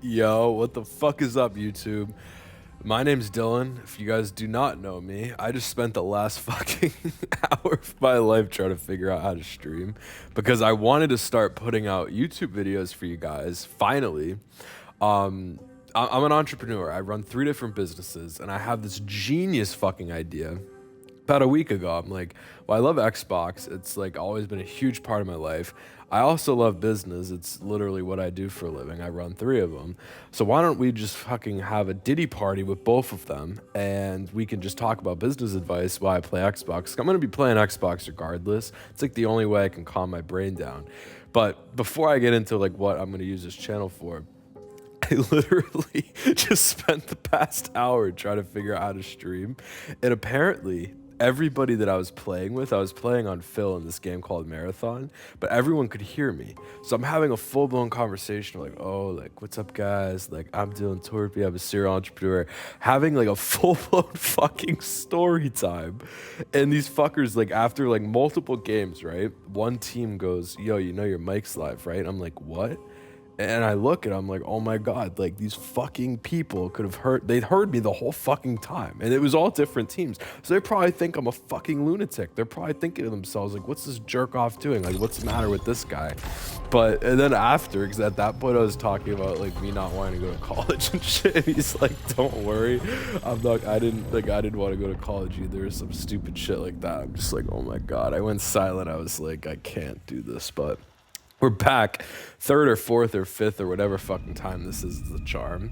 Yo, what the fuck is up, YouTube? My name's Dylan. If you guys do not know me, I just spent the last fucking hour of my life trying to figure out how to stream because I wanted to start putting out YouTube videos for you guys. Finally, um, I'm an entrepreneur. I run 3 different businesses, and I have this genius fucking idea about a week ago. I'm like, well, I love Xbox. It's like always been a huge part of my life. I also love business. It's literally what I do for a living. I run 3 of them. So why don't we just fucking have a Diddy party with both of them and we can just talk about business advice while I play Xbox. I'm going to be playing Xbox regardless. It's like the only way I can calm my brain down. But before I get into like what I'm going to use this channel for, I literally just spent the past hour trying to figure out how to stream. And apparently, everybody that I was playing with, I was playing on Phil in this game called Marathon, but everyone could hear me. So I'm having a full blown conversation like, oh, like, what's up, guys? Like, I'm Dylan Torpy, I'm a serial entrepreneur, having like a full blown fucking story time. And these fuckers, like, after like multiple games, right? One team goes, yo, you know your mic's live, right? I'm like, what? And I look and I'm like, oh my God, like these fucking people could have they'd heard me the whole fucking time. And it was all different teams. So they probably think I'm a fucking lunatic. They're probably thinking to themselves, like, what's this jerk off doing? Like, what's the matter with this guy? But, and then after, because at that point I was talking about like me not wanting to go to college and shit. And he's like, don't worry. I didn't want to go to college either. Or some stupid shit like that. I'm just like, oh my God. I went silent. I was like, I can't do this. But we're back, third or fourth or fifth or whatever fucking time this is the charm.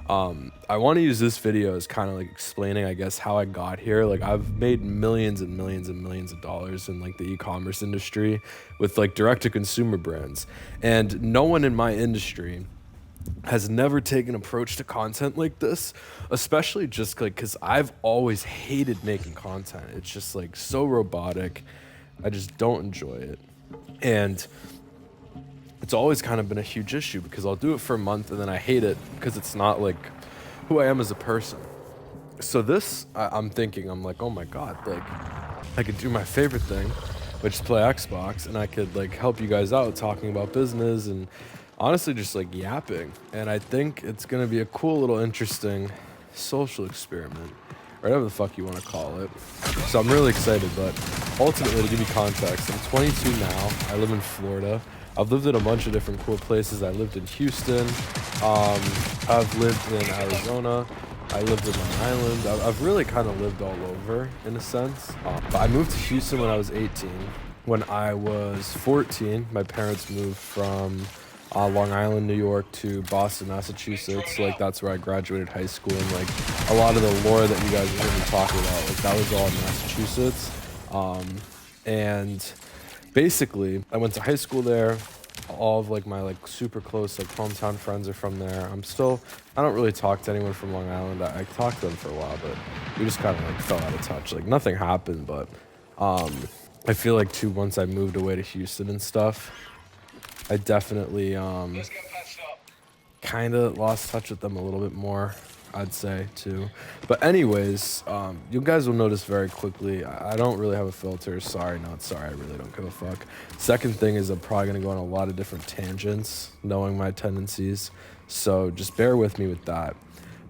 I want to use this video as kind of like explaining, I guess, how I got here. Like, I've made millions and millions and millions of dollars in like the e-commerce industry with like direct-to-consumer brands, and no one in my industry has never taken an approach to content like this, especially just like because I've always hated making content. It's just like so robotic. I just don't enjoy it, and it's always kind of been a huge issue because I'll do it for a month and then I hate it because it's not like who I am as a person. So this, I'm thinking, I'm like, oh my God, like I could do my favorite thing, which is play Xbox, and I could like help you guys out talking about business and honestly just like yapping. And I think it's gonna be a cool little interesting social experiment, or whatever the fuck you want to call it. So I'm really excited, but ultimately, to give you context, I'm 22 now. I live in Florida. I've lived in a bunch of different cool places. I lived in Houston. I've lived in Arizona. I lived in Long Island. I've really kind of lived all over in a sense. But I moved to Houston when I was 18. When I was 14, my parents moved from Long Island, New York to Boston, Massachusetts. Like, that's where I graduated high school, and like a lot of the lore that you guys are going to talk about, like that was all in Massachusetts. And basically, I went to high school there. All of like my like super close like hometown friends are from there. I don't really talk to anyone from Long Island. I talked to them for a while, but we just kind of like fell out of touch. Like nothing happened, but I feel like too, once I moved away to Houston and stuff, I definitely kind of lost touch with them a little bit more, I'd say, too. But anyways, you guys will notice very quickly, I don't really have a filter. Sorry, not sorry, I really don't give a fuck. Second thing is I'm probably going to go on a lot of different tangents, knowing my tendencies. So just bear with me with that.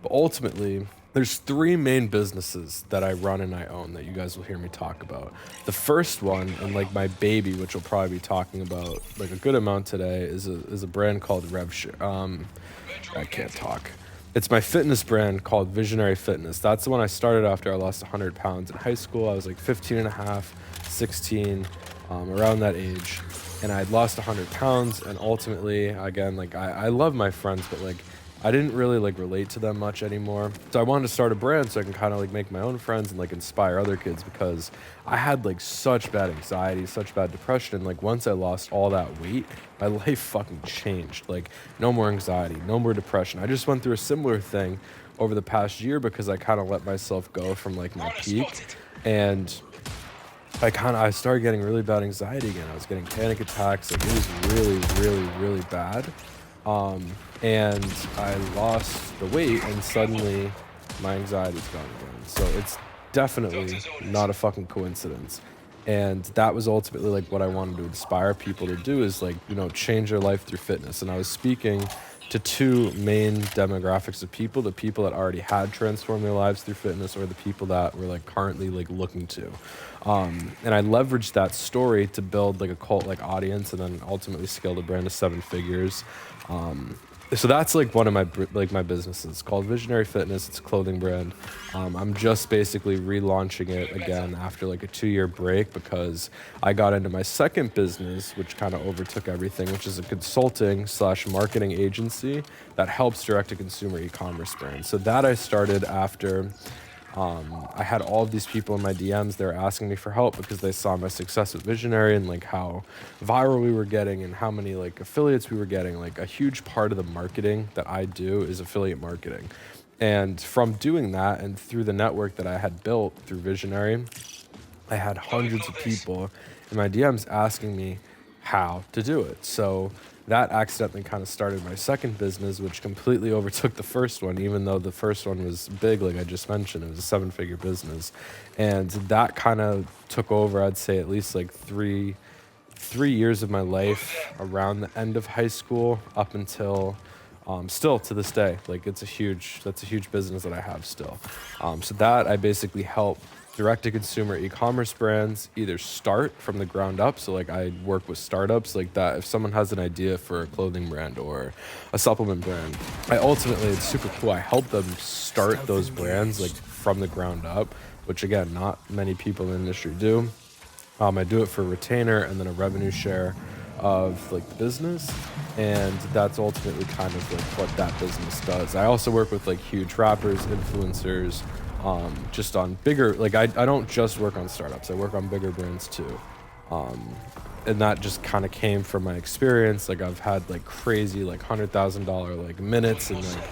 But ultimately, there's 3 main businesses that I run and I own that you guys will hear me talk about. The first one, and like my baby, which we'll probably be talking about like a good amount today, is a brand called RevShare. I can't talk. It's my fitness brand called Visionary Fitness. That's the one I started after I lost 100 pounds in high school. I was like 15 and a half, 16, around that age. And I'd lost 100 pounds. And ultimately, again, like I love my friends, but like I didn't really like relate to them much anymore. So I wanted to start a brand so I can kind of like make my own friends and like inspire other kids, because I had like such bad anxiety, such bad depression. And like once I lost all that weight, my life fucking changed. Like no more anxiety, no more depression. I just went through a similar thing over the past year because I kind of let myself go from like my peak, and I started getting really bad anxiety again. I was getting panic attacks. Like it was really, really, really bad. And I lost the weight, and suddenly my anxiety's gone again. So it's definitely not a fucking coincidence. And that was ultimately like what I wanted to inspire people to do, is like, you know, change their life through fitness. And I was speaking to two main demographics of people: the people that already had transformed their lives through fitness, or the people that were like currently like looking to. And I leveraged that story to build like a cult like audience, and then ultimately scale the brand to 7 figures. So that's like one of my businesses. It's called Visionary Fitness. It's a clothing brand. I'm just basically relaunching it again after like a 2-year break, because I got into my second business, which kind of overtook everything, which is a consulting / marketing agency that helps direct to consumer e-commerce brands. So that I started after I had all of these people in my DMs. They were asking me for help because they saw my success with Visionary and like how viral we were getting and how many like affiliates we were getting. Like a huge part of the marketing that I do is affiliate marketing. And from doing that and through the network that I had built through Visionary, I had hundreds of people in my DMs asking me how to do it. So that accidentally kind of started my second business, which completely overtook the first one, even though the first one was big, like I just mentioned. It was a 7-figure business. And that kind of took over, I'd say, at least like three years of my life, around the end of high school up until still to this day. Like that's a huge business that I have still. So that I basically help direct-to-consumer e-commerce brands either start from the ground up. So like I work with startups like that. If someone has an idea for a clothing brand or a supplement brand, it's super cool. I help them start those brands like from the ground up, which again, not many people in the industry do. I do it for a retainer and then a revenue share of like the business, and that's ultimately kind of like what that business does. I also work with like huge rappers, influencers, just on bigger, like I don't just work on startups, I work on bigger brands too. And that just kind of came from my experience. Like I've had like crazy like $100,000 like minutes and like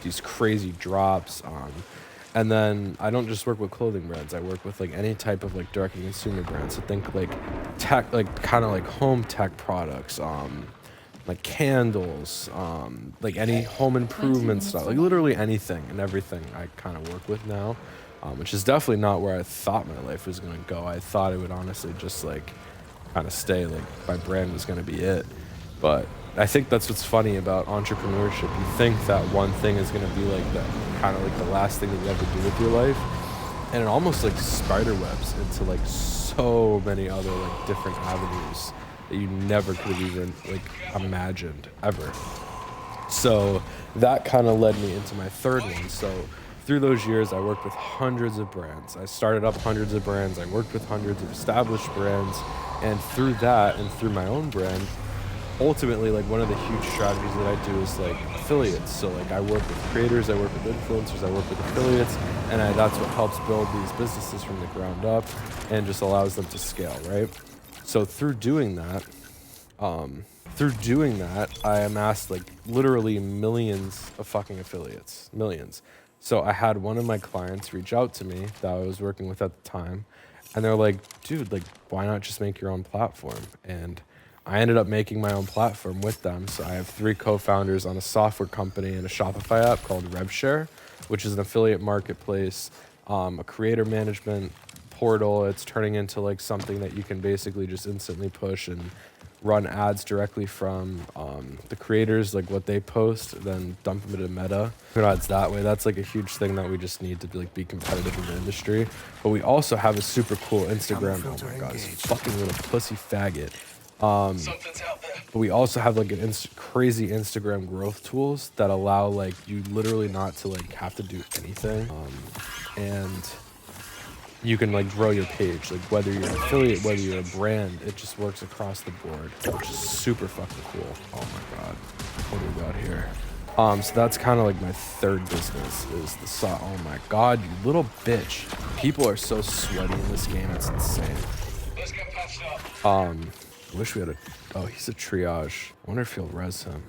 these crazy drops. And then I don't just work with clothing brands. I work with like any type of like direct to consumer brands. So think like tech, like kind of like home tech products, like candles, like any home improvement stuff, like literally anything and everything I kind of work with now, which is definitely not where I thought my life was going to go. I thought it would honestly just like kind of stay, like my brand was going to be it. But I think that's what's funny about entrepreneurship. You think that one thing is going to be like the kind of like the last thing that you ever do with your life, and it almost like spider webs into like so many other like different avenues that you never could have even like imagined ever. So that kind of led me into my third one. So through those years, I worked with hundreds of brands. I started up hundreds of brands. I worked with hundreds of established brands. And through that and through my own brand, ultimately, like one of the huge strategies that I do is like affiliates. So like I work with creators, I work with influencers, I work with affiliates, and that's what helps build these businesses from the ground up and just allows them to scale, right? So through doing that, I amassed like literally millions of fucking affiliates, millions. So I had one of my clients reach out to me that I was working with at the time, and they're like, dude, like, why not just make your own platform? And I ended up making my own platform with them. So I have 3 co-founders on a software company and a Shopify app called RevShare, which is an affiliate marketplace, a creator management portal. It's turning into like something that you can basically just instantly push and run ads directly from the creators, like what they post, then dump them into Meta. Ads that way. That's like a huge thing that we just need to like be competitive in the industry. But we also have a super cool Instagram. Oh my god, this fucking little pussy faggot. But we also have like crazy Instagram growth tools that allow like you literally not to like have to do anything, and you can like grow your page, like whether you're an affiliate, whether you're a brand, it just works across the board, which is super fucking cool. Oh my god, what do we got here? So that's kind of like my third business is the oh my god, you little bitch. People are so sweaty in this game, it's insane. Let's get patched up. I wish we had he's a triage. I wonder if he'll res him.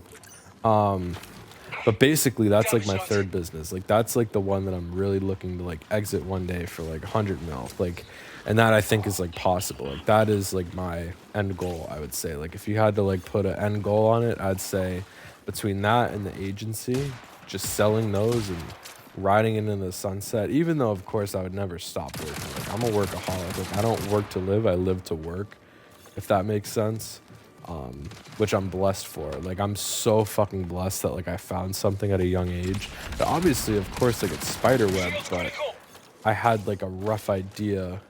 But basically that's like my third business. Like that's like the one that I'm really looking to like exit one day for like 100 mil. Like, and that I think is like possible. Like that is like my end goal, I would say. Like if you had to like put an end goal on it, I'd say between that and the agency, just selling those and riding into the sunset, even though of course I would never stop working. Like I'm a workaholic. Like I don't work to live, I live to work, if that makes sense. which I'm blessed for. Like, I'm so fucking blessed that, like, I found something at a young age. But obviously, of course, like, it's spiderweb, but I had, like, a rough idea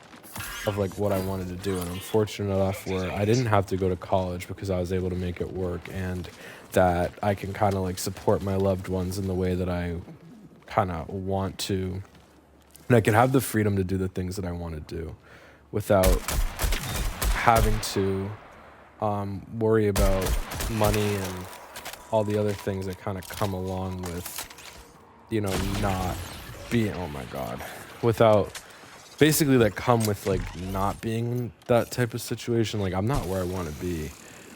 of, like, what I wanted to do. And I'm fortunate enough where I didn't have to go to college because I was able to make it work, and that I can kind of, like, support my loved ones in the way that I kind of want to. And I can have the freedom to do the things that I want to do without having to worry about money and all the other things that kind of come along with, you know, not being, oh my God, without basically that come with like not being in that type of situation. Like, I'm not where I want to be,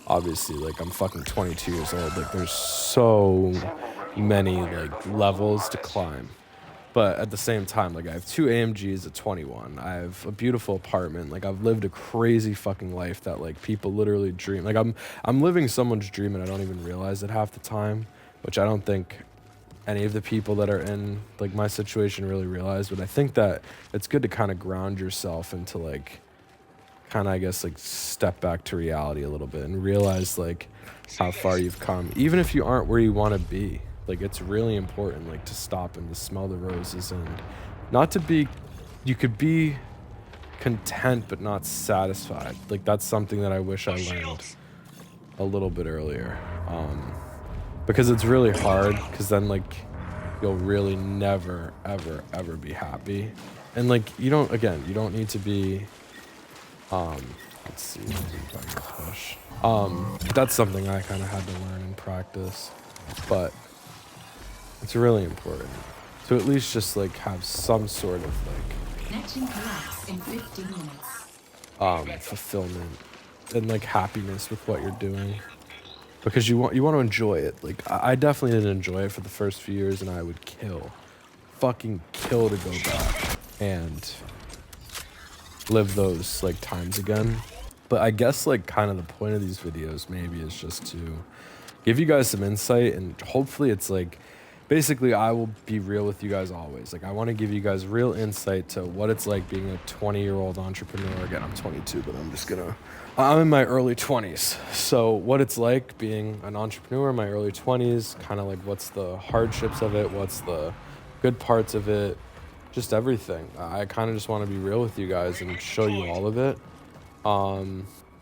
obviously. Like, I'm fucking 22 years old. Like, there's so many like levels to climb. But at the same time, like, I have 2 AMGs at 21. I have a beautiful apartment. Like, I've lived a crazy fucking life that, like, people literally dream. Like, I'm living someone's dream and I don't even realize it half the time, which I don't think any of the people that are in, like, my situation really realize. But I think that it's good to kind of ground yourself into, like, kind of, I guess, like, step back to reality a little bit and realize, like, how far you've come. Even if you aren't where you want to be. Like, it's really important, like, to stop and to smell the roses and not to be, you could be content but not satisfied. Like, that's something that I wish I learned a little bit earlier. Because it's really hard, because then, like, you'll really never, ever, ever be happy. And, like, you don't need to be, let's see, push. That's something I kind of had to learn and practice, but it's really important to at least just like have some sort of like Connection collapse in 15 minutes. fulfillment and like happiness with what you're doing, because you want to enjoy it. Like, I definitely didn't enjoy it for the first few years, and I would fucking kill to go back and live those like times again. But I guess like kind of the point of these videos maybe is just to give you guys some insight, and hopefully it's like, basically, I will be real with you guys always. Like, I want to give you guys real insight to what it's like being a 20-year-old entrepreneur. Again, I'm 22, but I'm in my early 20s. So what it's like being an entrepreneur in my early 20s, kind of like what's the hardships of it, what's the good parts of it, just everything. I kind of just want to be real with you guys and show you all of it.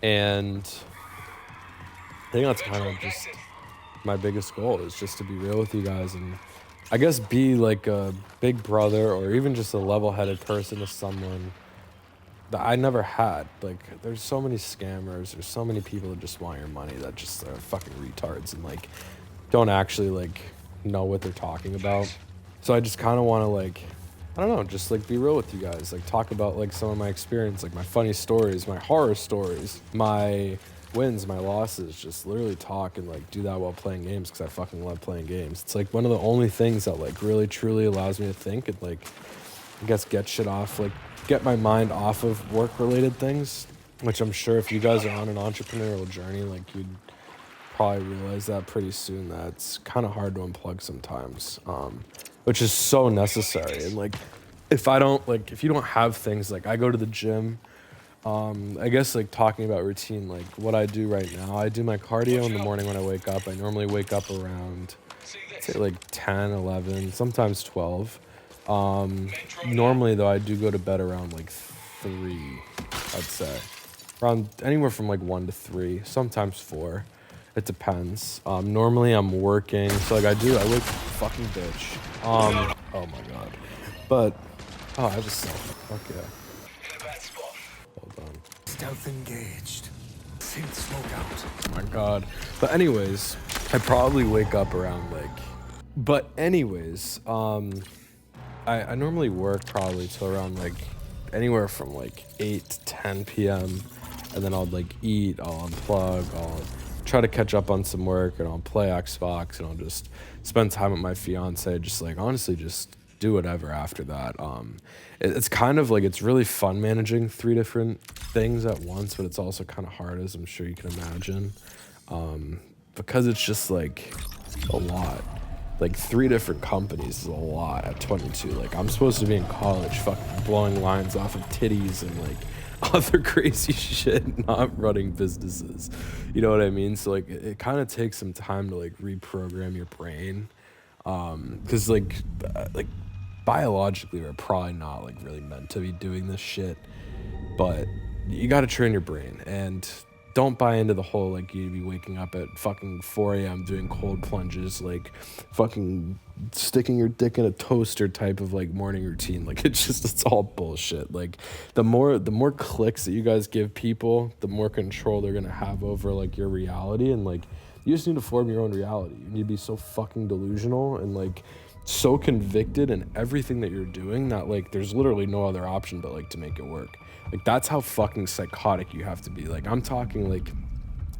And I think that's kind of just my biggest goal, is just to be real with you guys and I guess be like a big brother or even just a level-headed person to someone that I never had. Like, there's so many scammers, there's so many people that just want your money that just are fucking retards and like don't actually like know what they're talking about. So I just kind of want to like, I don't know, just like be real with you guys, like talk about like some of my experience, like my funny stories, my horror stories, my wins, my losses, just literally talk and like do that while playing games, because I fucking love playing games. It's like one of the only things that like really truly allows me to think and like, I guess, get shit off, like get my mind off of work related things, which I'm sure if you guys are on an entrepreneurial journey, like you'd probably realize that pretty soon, that it's kind of hard to unplug sometimes, which is so necessary. And like, if you don't have things, like I go to the gym, I guess like talking about routine, like what I do right now, I do my cardio in the morning when I wake up. I normally wake up around, say like 10, 11, sometimes 12. Normally though, I do go to bed around like 3, I'd say. Around anywhere from like 1 to 3, sometimes 4. It depends. Normally I'm working, so like I wake fucking bitch. Oh my God. But, I have a cell phone, fuck yeah. Hold on. Stealth engaged. Sync smoke out. Oh my God. But anyways, I probably wake up around like, I normally work probably till around like anywhere from like 8 to 10 p.m. And then I'll like eat, I'll unplug, I'll try to catch up on some work, and I'll play Xbox, and I'll just spend time with my fiance, just like honestly just do whatever after that. It's kind of like, it's really fun managing 3 different things at once, but it's also kind of hard, as I'm sure you can imagine, because it's just like a lot. Like 3 different companies is a lot at 22. Like, I'm supposed to be in college fucking blowing lines off of titties and like other crazy shit, not running businesses. You know what I mean? So like it kind of takes some time to like reprogram your brain. Cause like biologically we're probably not like really meant to be doing this shit, but you got to train your brain and don't buy into the whole like you'd be waking up at fucking 4 a.m. doing cold plunges, like fucking sticking your dick in a toaster type of like morning routine. Like it's all bullshit. Like the more clicks that you guys give people, the more control they're gonna have over like your reality. And like you just need to form your own reality. You need to be so fucking delusional and like so convicted in everything that you're doing that like there's literally no other option but like to make it work. Like that's how fucking psychotic you have to be. Like I'm talking like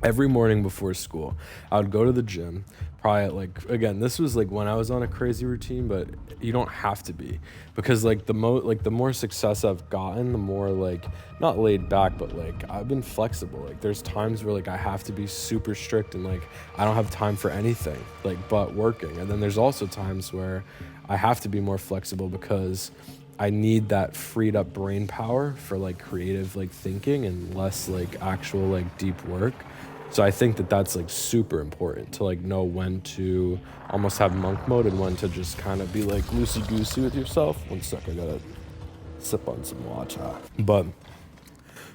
every morning before school, I would go to the gym. Probably at like, again, this was like when I was on a crazy routine, but you don't have to be, because like the more success I've gotten, the more like not laid back, but like I've been flexible. Like there's times where like I have to be super strict and like I don't have time for anything like but working. And then there's also times where I have to be more flexible because I need that freed up brain power for like creative like thinking and less like actual like deep work. So I think that that's like super important to like know when to almost have monk mode and when to just kind of be like loosey goosey with yourself. One sec, I gotta sip on some water. But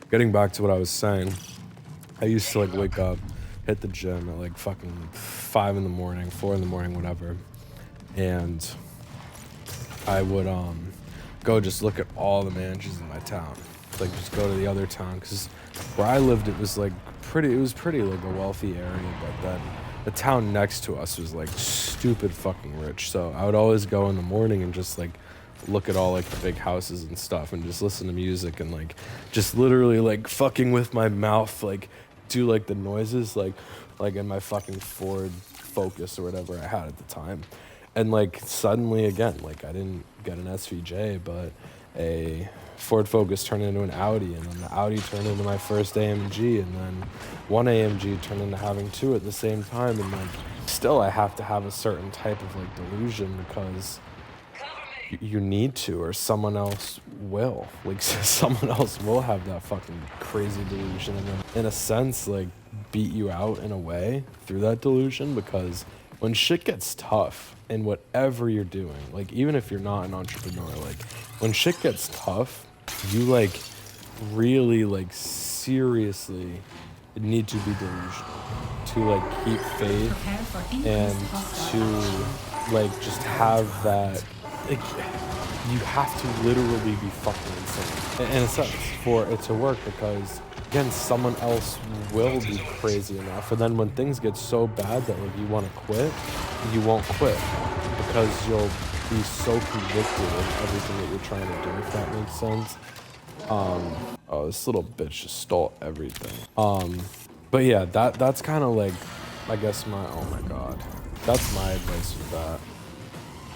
getting back to what I was saying, I used to like wake up, hit the gym at like fucking 5 in the morning, 4 in the morning, whatever. And I would go just look at all the mansions in my town. Like just go to the other town, because where I lived it was pretty like a wealthy area, but then the town next to us was like stupid fucking rich. So I would always go in the morning and just like look at all like the big houses and stuff and just listen to music and like just literally like fucking with my mouth, like do like the noises like in my fucking Ford Focus or whatever I had at the time. And like suddenly again, like I didn't get an SVJ, but a Ford Focus turned into an Audi, and then the Audi turned into my first AMG, and then one AMG turned into having two at the same time. And like still I have to have a certain type of like delusion, because you need to, or someone else will. Like someone else will have that fucking crazy delusion and then in a sense like beat you out in a way through that delusion. Because when shit gets tough in whatever you're doing, like even if you're not an entrepreneur, like when shit gets tough, you like really like seriously need to be delusional to like keep faith and to like just have that, like you have to literally be fucking insane in a sense for it to work, because again someone else will be crazy enough, and then when things get so bad that like you want to quit, you won't quit because you'll be so convicted in everything that you're trying to do, if that makes sense. Oh, this little bitch just stole everything. But yeah, that's kind of like, I guess oh my god, that's my advice for that.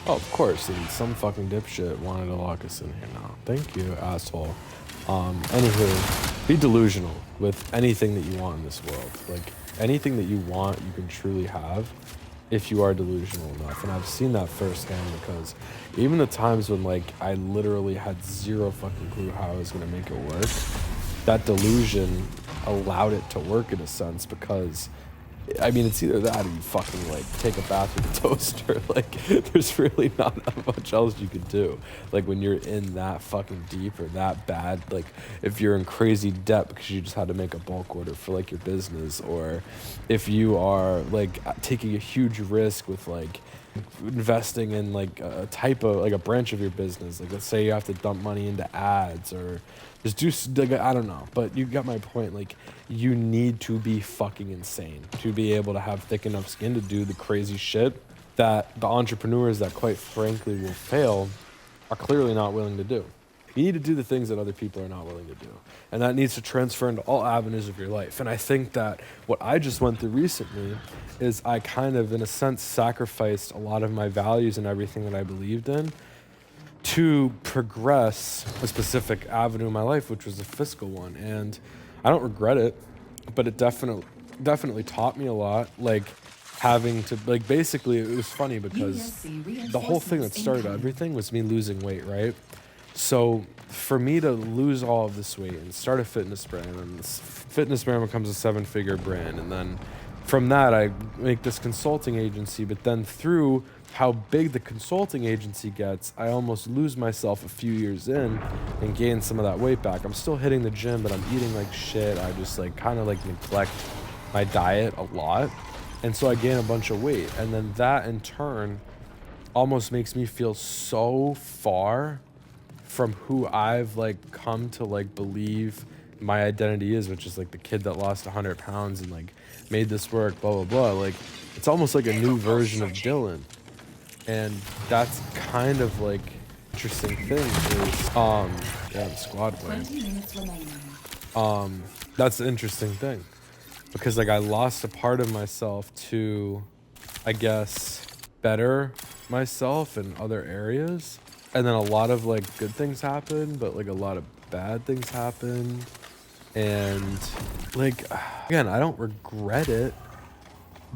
Oh, of course, and some fucking dipshit wanted to lock us in here now. Thank you, asshole. Anywho, be delusional with anything that you want in this world. Like, anything that you want, you can truly have if you are delusional enough. And I've seen that firsthand, because even the times when, like, I literally had zero fucking clue how I was going to make it work, that delusion allowed it to work in a sense, because I mean, it's either that or you fucking like take a bath with a toaster. Like there's really not much else you could do. Like when you're in that fucking deep or that bad, like if you're in crazy debt because you just had to make a bulk order for like your business, or if you are like taking a huge risk with like investing in like a type of like a branch of your business. Like let's say you have to dump money into ads or just do like, I don't know, but you got my point. Like you need to be fucking insane to be able to have thick enough skin to do the crazy shit that the entrepreneurs that quite frankly will fail are clearly not willing to do. You need to do the things that other people are not willing to do. And that needs to transfer into all avenues of your life. And I think that what I just went through recently is I kind of, in a sense, sacrificed a lot of my values and everything that I believed in to progress a specific avenue in my life, which was a fiscal one. And I don't regret it, but it definitely taught me a lot. Like having to, like, basically it was funny because the whole thing that started everything was me losing weight, right? So for me to lose all of this weight and start a fitness brand, and this fitness brand becomes a 7-figure brand, and then from that I make this consulting agency, but then through how big the consulting agency gets, I almost lose myself a few years in and gain some of that weight back. I'm still hitting the gym, but I'm eating like shit. I just like kind of like neglect my diet a lot. And so I gain a bunch of weight. And then that in turn almost makes me feel so far from who I've like come to like believe my identity is, which is like the kid that lost 100 pounds and like made this work, blah, blah, blah. Like it's almost like a new version of Dylan. And that's kind of like interesting thing is, yeah, squad win. 20 minutes remaining. That's the interesting thing because like I lost a part of myself to, I guess, better myself in other areas. And then a lot of like good things happened, but like a lot of bad things happened. And like, again, I don't regret it.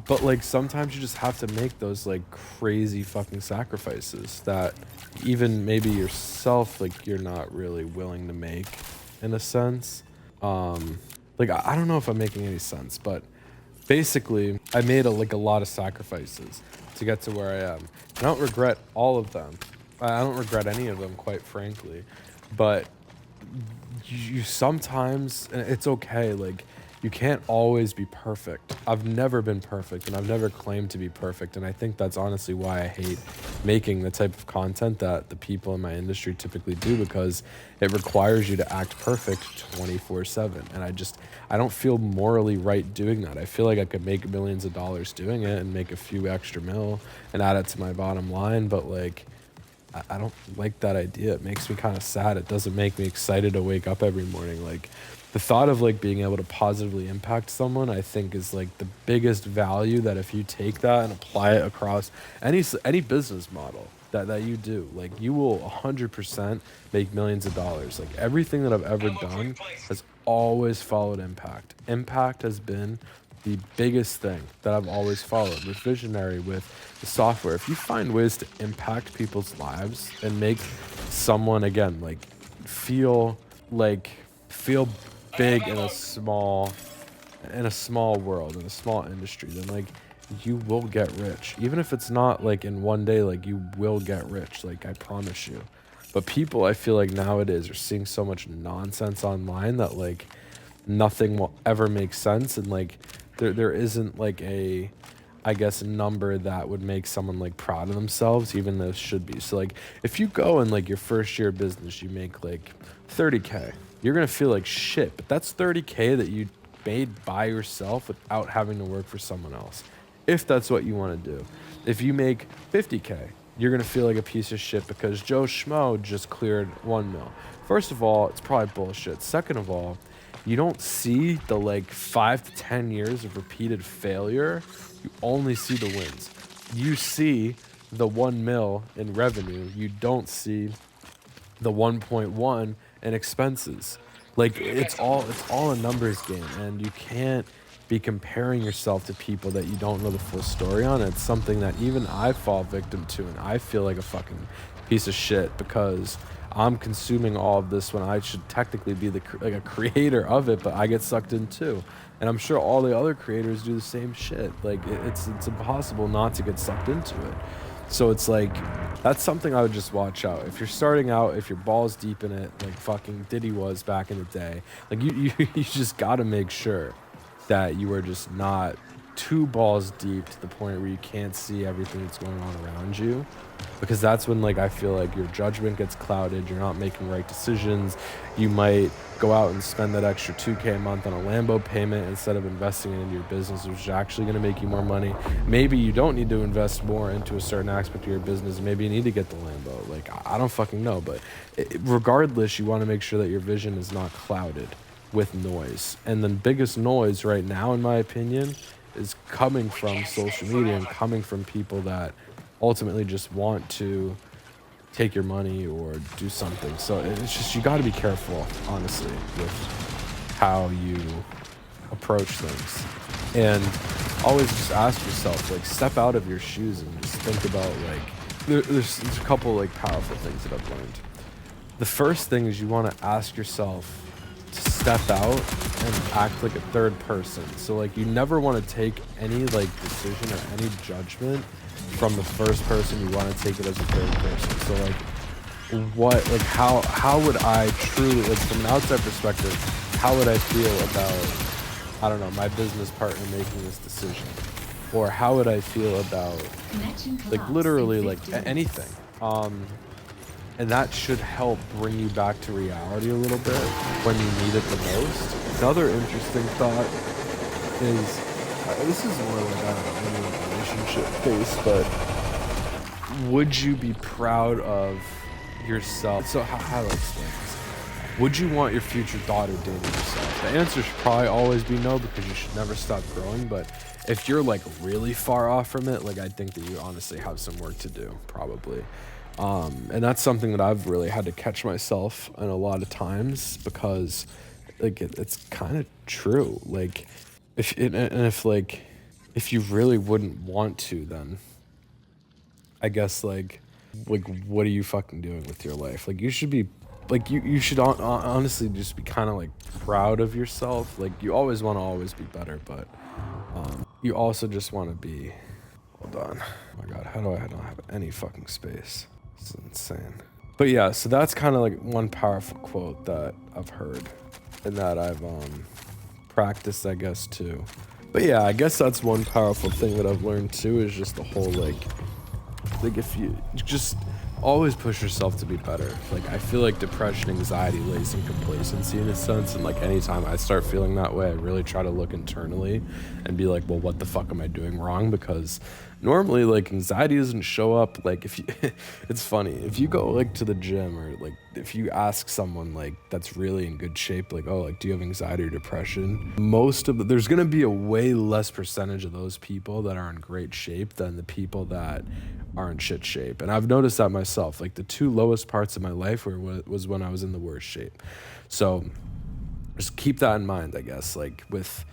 But like sometimes you just have to make those like crazy fucking sacrifices that even maybe yourself like you're not really willing to make in a sense. Like I don't know if I'm making any sense, but basically I made a lot of sacrifices to get to where I am. I don't regret all of them. I don't regret any of them, quite frankly. But you sometimes, and it's okay, like you can't always be perfect. I've never been perfect and I've never claimed to be perfect. And I think that's honestly why I hate making the type of content that the people in my industry typically do, because it requires you to act perfect 24/7. And I don't feel morally right doing that. I feel like I could make millions of dollars doing it and make a few extra mil and add it to my bottom line. But like, I don't like that idea. It makes me kind of sad. It doesn't make me excited to wake up every morning. Like the thought of like being able to positively impact someone, I think is like the biggest value that if you take that and apply it across any business model that you do, like you will 100% make millions of dollars. Like everything that I've ever done has always followed impact. Impact has been the biggest thing that I've always followed with Visionary, with the software. If you find ways to impact people's lives and make someone, again, like feel big in a small world, in a small industry, then like you will get rich. Even if it's not like in one day, like you will get rich, like I promise you. But people, I feel like nowadays are seeing so much nonsense online that like nothing will ever make sense, and like there isn't like a, I guess, a number that would make someone like proud of themselves, even though it should be. So like if you go in like your first year of business, you make like 30K, you're gonna feel like shit, but that's 30K that you made by yourself without having to work for someone else, if that's what you want to do. If you make 50K, you're gonna feel like a piece of shit because Joe Schmo just cleared 1 mil. First of all, it's probably bullshit. Second of all, you don't see the like 5 to 10 years of repeated failure. You only see the wins. You see the 1 mil in revenue. You don't see the 1.1 in expenses. Like it's all a numbers game, and you can't be comparing yourself to people that you don't know the full story on. It's something that even I fall victim to, and I feel like a fucking piece of shit because I'm consuming all of this when I should technically be a creator of it, but I get sucked in too. And I'm sure all the other creators do the same shit. Like it's impossible not to get sucked into it. So it's like, that's something I would just watch out. If you're starting out, if you're balls deep in it, like fucking Diddy was back in the day, like you just gotta make sure that you are just not too balls deep to the point where you can't see everything that's going on around you, because that's when like I feel like your judgment gets clouded. You're not making right decisions. You might go out and spend that extra 2K a month on a Lambo payment instead of investing it into your business, which is actually going to make you more money. Maybe you don't need to invest more into a certain aspect of your business. Maybe you need to get the Lambo. Like I don't fucking know, but regardless, you want to make sure that your vision is not clouded with noise. And the biggest noise right now, in my opinion, is coming from social media and coming from people that ultimately just want to take your money or do something. So it's just, you got to be careful, honestly, with how you approach things. And always just ask yourself, like, step out of your shoes and just think about, like, there's a couple, like, powerful things that I've learned. the first thing is you want to ask yourself to step out and act like a third person. So like you never want to take any like decision or any judgment from the first person. You want to take it as a third person. So like how would I truly, like from an outside perspective, how would I feel about, I don't know, my business partner making this decision? Or how would I feel about like literally like anything? And that should help bring you back to reality a little bit when you need it the most. Another interesting thought is, this is more like, I don't know, maybe like relationship based, but would you be proud of yourself? So how do I explain this? Would you want your future daughter dating yourself? The answer should probably always be no, because you should never stop growing. But if you're like really far off from it, like I think that you honestly have some work to do, probably. And that's something that I've really had to catch myself in a lot of times, because like it's kind of true. Like if you really wouldn't want to, then I guess like what are you fucking doing with your life? Like you should be like you should honestly just be kind of like proud of yourself. Like you always want to always be better, but you also just want to be, hold on, oh my god, how do I not have any fucking space? It's insane. But yeah, so that's kind of like one powerful quote that I've heard and that I've practiced, I guess, too. But yeah, I guess that's one powerful thing that I've learned too, is just the whole like if you just always push yourself to be better. Like I feel like depression, anxiety lays in complacency in a sense, and like anytime I start feeling that way, I really try to look internally and be like, well, what the fuck am I doing wrong? Because normally like anxiety doesn't show up like if you it's funny, if you go like to the gym, or like if you ask someone like that's really in good shape, like, oh, like do you have anxiety or depression, there's gonna be a way less percentage of those people that are in great shape than the people that are in shit shape. And I've noticed that myself. Like the two lowest parts of my life was when I was in the worst shape. So just keep that in mind, I guess, like with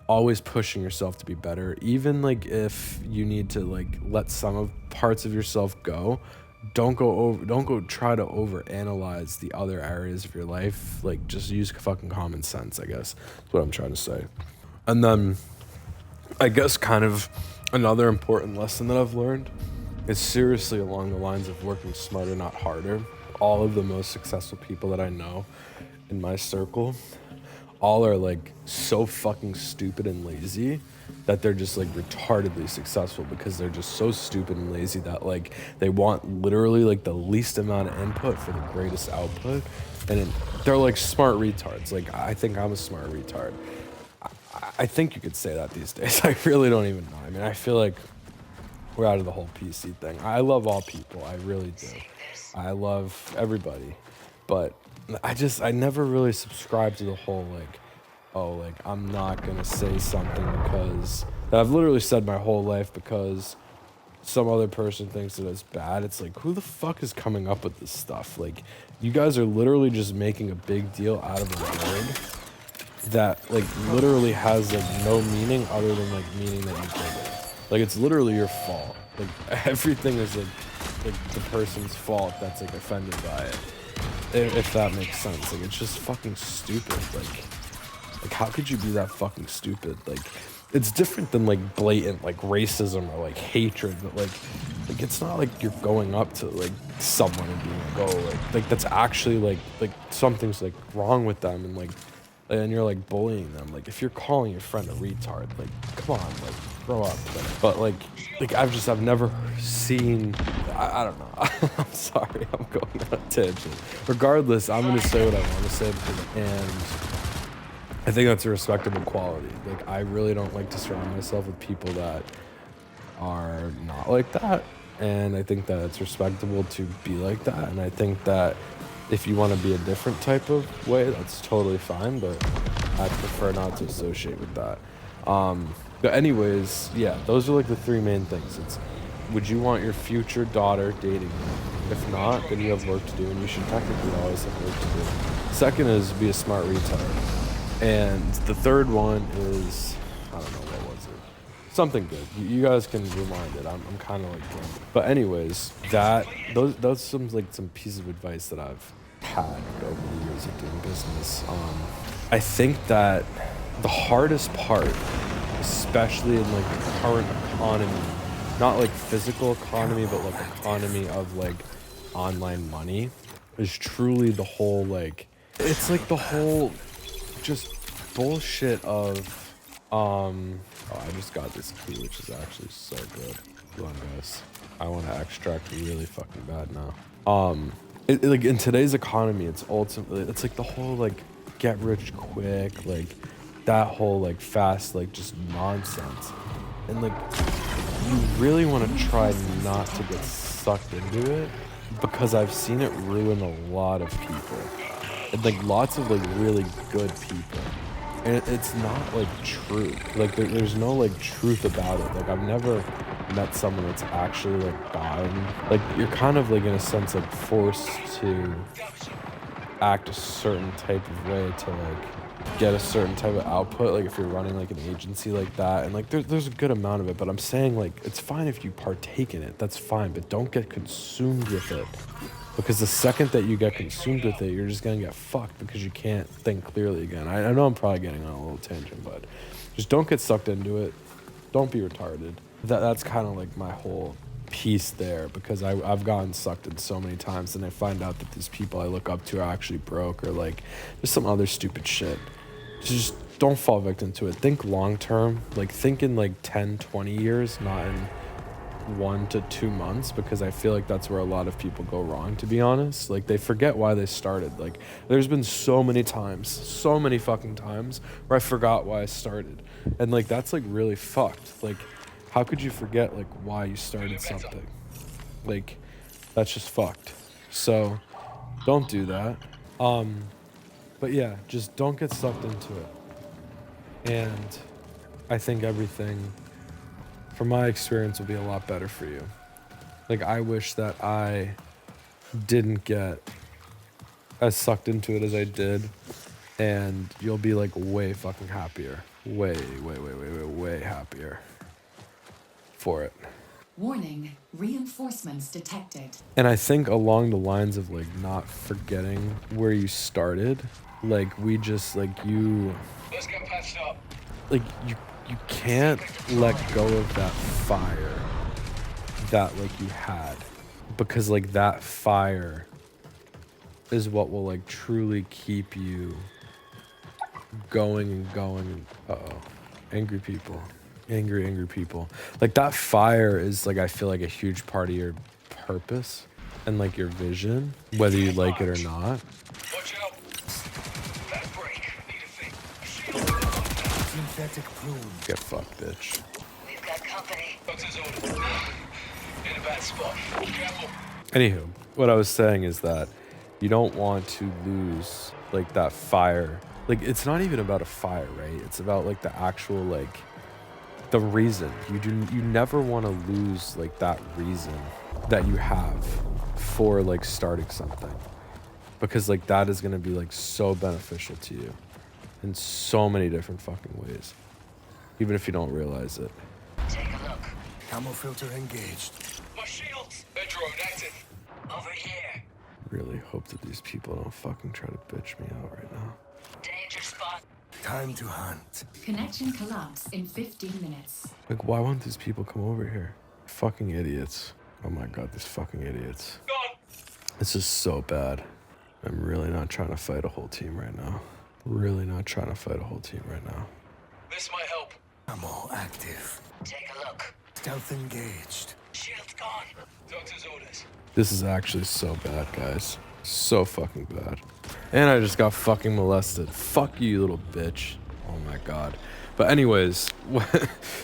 always pushing yourself to be better. Even like if you need to like let some of parts of yourself go, don't go try to overanalyze the other areas of your life. Like just use fucking common sense, I guess. That's what I'm trying to say. And then I guess kind of another important lesson that I've learned is seriously along the lines of working smarter, not harder. All of the most successful people that I know in my circle, all are like so fucking stupid and lazy that they're just like retardedly successful, because they're just so stupid and lazy that like they want literally like the least amount of input for the greatest output. And they're like smart retards. Like I think I'm a smart retard. I think you could say that these days. I really don't even know. I mean, I feel like we're out of the whole PC thing. I love all people. I really do. I love everybody. But I never really subscribed to the whole like, oh, like I'm not gonna say something because that I've literally said my whole life because some other person thinks that it's bad. It's like, who the fuck is coming up with this stuff? Like, you guys are literally just making a big deal out of a word that like literally has like no meaning other than like meaning that you give it. Like it's literally your fault. Like everything is like the person's fault that's like offended by it. If that makes sense. Like it's just fucking stupid. Like how could you be that fucking stupid? Like it's different than like blatant like racism or like hatred, but like it's not like you're going up to like someone and being like, oh, like that's actually like something's like wrong with them, and you're like bullying them. Like if you're calling your friend a retard, like come on, like grow up. But like I've never seen, I don't know. I'm sorry, I'm going on a tangent. Regardless, I'm gonna say what I want to say and I think that's a respectable quality. Like I really don't like to surround myself with people that are not like that, and I think that it's respectable to be like that, and I think that if you want to be a different type of way, that's totally fine, but I prefer not to associate with that. But anyways, yeah, those are like the three main things. It's, would you want your future daughter dating you? If not, then you have work to do, and you should technically always have work to do. Second is be a smart retard. And the third one is, I don't know, what was it? Something good. You guys can rewind it. I'm kind of like, but anyways, those some pieces of advice that I've had over the years of doing business. I think that the hardest part, especially in like the current economy, not like physical economy, but like economy of like online money, is truly the whole like, it's like the whole just bullshit of oh, I just got this key, which is actually so good. Hold on, guys. I want to extract really fucking bad now. Like in today's economy, it's ultimately, it's like the whole like get rich quick, like that whole like fast, like just nonsense. And like you really want to try not to get sucked into it, because I've seen it ruin a lot of people, and like lots of like really good people. And it's not like true. Like there's no like truth about it. Like I've never met someone that's actually like gotten, like you're kind of like in a sense like forced to act a certain type of way to like get a certain type of output, like if you're running like an agency like that. And like there's a good amount of it, but I'm saying like it's fine if you partake in it, that's fine, but don't get consumed with it, because the second that you get consumed with it, you're just gonna get fucked because you can't think clearly again. I know I'm probably getting on a little tangent, but just don't get sucked into it. Don't be retarded. That's kind of like my whole piece there, because I've gotten sucked in so many times, and I find out that these people I look up to are actually broke, or like there's some other stupid shit. Just don't fall victim to it. Think long term, like think in like 10, 20 years, not in 1 to 2 months, because I feel like that's where a lot of people go wrong, to be honest. Like they forget why they started. Like there's been so many times, so many fucking times where I forgot why I started, and like that's like really fucked. Like how could you forget like why you started something? Like that's just fucked. So don't do that. But yeah, just don't get sucked into it. And I think everything, from my experience, will be a lot better for you. Like I wish that I didn't get as sucked into it as I did, and you'll be like way fucking happier. Way happier for it. Warning, reinforcements detected. And I think along the lines of like not forgetting where you started, like we just like you, Let's get patched up. like you can't let go of that fire that like you had, because like that fire is what will like truly keep you going and going. Uh-oh. Angry people. Angry people. Like that fire is like, I feel like a huge part of your purpose and like your vision, whether you like it or not. Watch out. Fast break. Need a fix. Shield. Synthetic plume. Get fucked, bitch. We've got company. Doctor's order. In a bad spot. Careful. Anywho, what I was saying is that you don't want to lose like that fire. Like it's not even about a fire, right? It's about like the actual like the reason. You never want to lose like that reason that you have for like starting something, because like that is going to be like so beneficial to you in so many different fucking ways, even if you don't realize it. Take a look. Camo filter engaged. My shields. They're drone active. Over here. Really hope that these people don't fucking try to bitch me out right now. Danger spot. Time to hunt. Connection collapse in 15 minutes. Like, why won't these people come over here? Fucking idiots. Oh my god, these fucking idiots. Gone. This is so bad. I'm really not trying to fight a whole team right now. Really not trying to fight a whole team right now. This might help. Camo active. Take a look. Stealth engaged. Shield gone. Doctor's orders. This is actually so bad, guys. So fucking bad. And I just got fucking molested. Fuck you, little bitch. Oh my god. But anyways,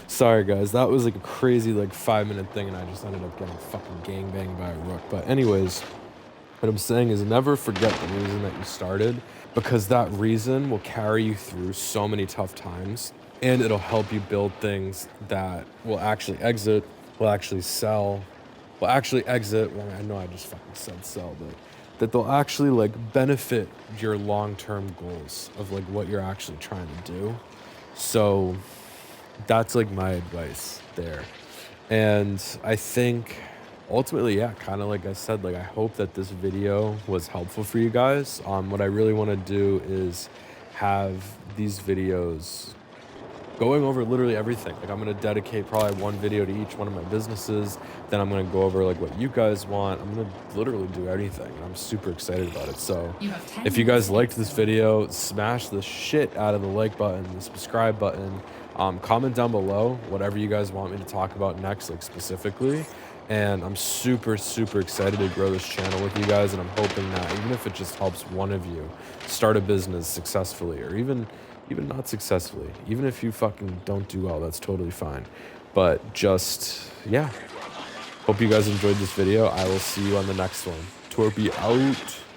sorry guys, that was like a crazy like 5-minute thing, and I just ended up getting fucking gangbanged by a rook. But anyways, what I'm saying is never forget the reason that you started, because that reason will carry you through so many tough times, and it'll help you build things that will actually exit, will actually sell, will actually exit. Well, I know I just fucking said sell, but that they'll actually like benefit your long-term goals of like what you're actually trying to do. So that's like my advice there. And I think ultimately, yeah, kind of like I said, like I hope that this video was helpful for you guys. What I really want to do is have these videos going over literally everything. Like I'm gonna dedicate probably one video to each one of my businesses. Then I'm gonna go over like what you guys want. I'm gonna literally do anything. And I'm super excited about it. So if you guys liked this video, smash the shit out of the like button, the subscribe button. Comment down below whatever you guys want me to talk about next, like specifically. And I'm super, super excited to grow this channel with you guys. And I'm hoping that even if it just helps one of you start a business successfully, or even not successfully, even if you fucking don't do well, that's totally fine. But just, yeah, hope you guys enjoyed this video. I will see you on the next one. Torpy out.